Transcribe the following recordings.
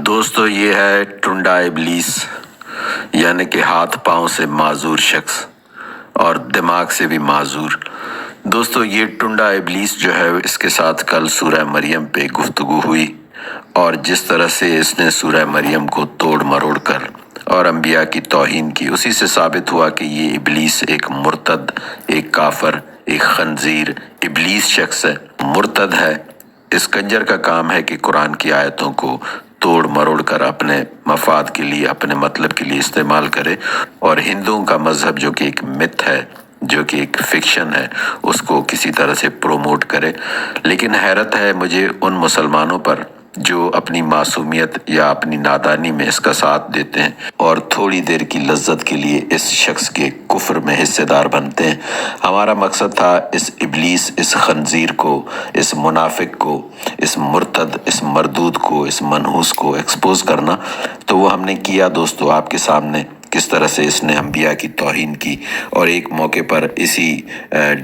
دوستو یہ ہے ٹنڈا ابلیس، یعنی کہ ہاتھ پاؤں سے معذور شخص اور دماغ سے بھی معذور۔ دوستو یہ ٹنڈا ابلیس جو ہے اس کے ساتھ کل سورہ مریم پہ گفتگو ہوئی، اور جس طرح سے اس نے سورہ مریم کو توڑ مروڑ کر اور انبیاء کی توہین کی، اسی سے ثابت ہوا کہ یہ ابلیس ایک مرتد، ایک کافر، ایک خنزیر، ابلیس شخص ہے، مرتد ہے۔ اس کنجر کا کام ہے کہ قرآن کی آیتوں کو توڑ مروڑ کر اپنے مفاد کے لیے، اپنے مطلب کے لیے استعمال کرے، اور ہندوؤں کا مذہب جو کہ ایک مت ہے، جو کہ ایک فکشن ہے، اس کو کسی طرح سے پروموٹ کرے۔ لیکن حیرت ہے مجھے ان مسلمانوں پر جو اپنی معصومیت یا اپنی نادانی میں اس کا ساتھ دیتے ہیں اور تھوڑی دیر کی لذت کے لیے اس شخص کے کفر میں حصے دار بنتے ہیں۔ ہمارا مقصد تھا اس ابلیس، اس خنزیر کو، اس منافق کو، اس مرتد، اس مردود کو، اس منحوس کو ایکسپوز کرنا، تو وہ ہم نے کیا دوستو آپ کے سامنے، کس طرح سے اس نے انبیاء کی توہین کی، اور ایک موقع پر اسی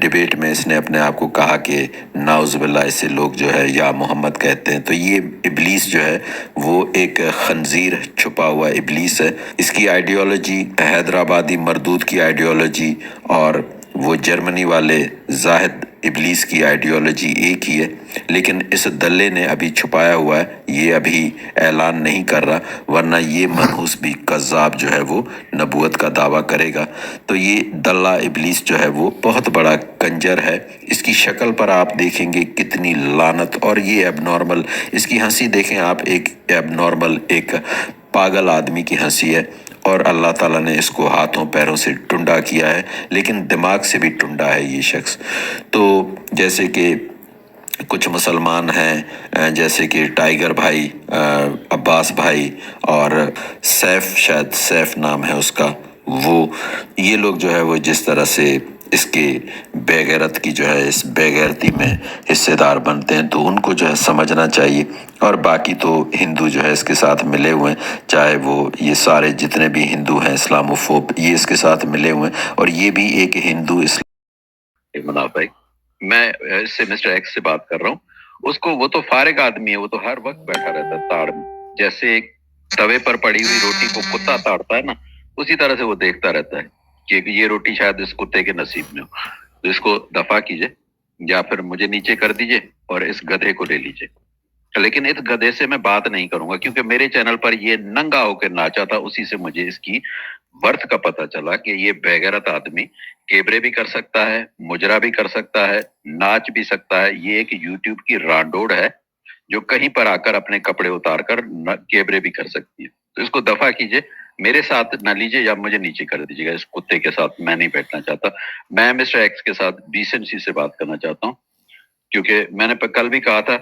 ڈیبیٹ میں اس نے اپنے آپ کو کہا کہ نعوذ باللہ اسے لوگ جو ہے یا محمد کہتے ہیں۔ تو یہ ابلیس جو ہے وہ ایک خنزیر، چھپا ہوا ابلیس ہے۔ اس کی آئیڈیالوجی حیدرآبادی مردود کی آئیڈیالوجی اور وہ جرمنی والے زاہد ابلیس کی آئیڈیالوجی ایک ہی ہے، لیکن اس دلے نے ابھی چھپایا ہوا ہے، یہ ابھی اعلان نہیں کر رہا، ورنہ یہ منحوس بھی کذاب جو ہے وہ نبوت کا دعویٰ کرے گا۔ تو یہ دلہ ابلیس جو ہے وہ بہت بڑا کنجر ہے۔ اس کی شکل پر آپ دیکھیں گے کتنی لعنت، اور یہ ایب نارمل، اس کی ہنسی دیکھیں آپ، ایک ایب نارمل، ایک پاگل آدمی کی ہنسی ہے، اور اللہ تعالیٰ نے اس کو ہاتھوں پیروں سے ٹنڈا کیا ہے، لیکن دماغ سے بھی ٹنڈا ہے یہ شخص۔ تو جیسے کہ کچھ مسلمان ہیں، جیسے کہ ٹائیگر بھائی، عباس بھائی، اور سیف، شاید سیف نام ہے اس کا، وہ یہ لوگ جو ہے وہ جس طرح سے اس کے بے غیرت کی جو ہے اس بے غیرتی میں حصے دار بنتے ہیں، تو ان کو جو ہے سمجھنا چاہیے۔ اور باقی تو ہندو جو ہے اس کے ساتھ ملے ہوئے ہیں، چاہے وہ یہ سارے جتنے بھی ہندو ہیں اسلاموفوب، یہ اس کے ساتھ ملے ہوئے ہیں، اور یہ بھی ایک ہندو منافق۔ میں اس سے مسٹر ایکس سے بات کر رہا ہوں، اس کو، وہ تو فارغ آدمی ہے، وہ تو ہر وقت بیٹھا رہتا ہے تاڑ میں، جیسے ایک توے پر پڑی ہوئی روٹی کو کتا تاڑتا ہے نا، اسی طرح سے وہ دیکھتا رہتا ہے کہ یہ روٹی شاید اس کتے کے نصیب میں ہو، تو اس کو دفع کیجئے، یا پھر مجھے نیچے کر دیجئے اور اس گدھے کو لے لیجئے۔ لیکن اس گدھے سے میں بات نہیں کروں گا، کیونکہ میرے چینل پر یہ ننگا ہو کے ناچا تھا، اسی سے مجھے اس کی ورتھ کا پتہ چلا کہ یہ بے غیرت آدمی کیبرے بھی کر سکتا ہے، مجرا بھی کر سکتا ہے، ناچ بھی سکتا ہے۔ یہ ایک یوٹیوب کی رانڈوڑ ہے جو کہیں پر آ کر اپنے کپڑے اتار کر کیبرے بھی کر سکتی ہے۔ تو اس کو دفع کیجئے، میرے ساتھ نہ لیجئے، یا مجھے نیچے کر دیجئے گا، اس کتے کے ساتھ میں نہیں بیٹھنا چاہتا۔ میں مسٹر ایکس کے ساتھ ڈیسنسی سے بات کرنا چاہتا ہوں، کیونکہ میں نے کل بھی کہا تھا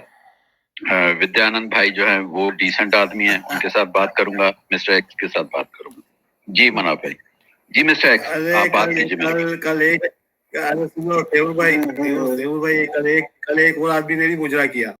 ودیانند بھائی جو ہیں وہ ڈیسنٹ آدمی ہیں، ان کے ساتھ بات کروں گا، مسٹر ایکس کے ساتھ بات کروں گا۔ جی مناف بھائی، جی مسٹر ایکس آپ بات کیجیے۔ کل ایک، سنو دیور بھائی، کل ایک اور آدمی نے بھی مجرا کیا۔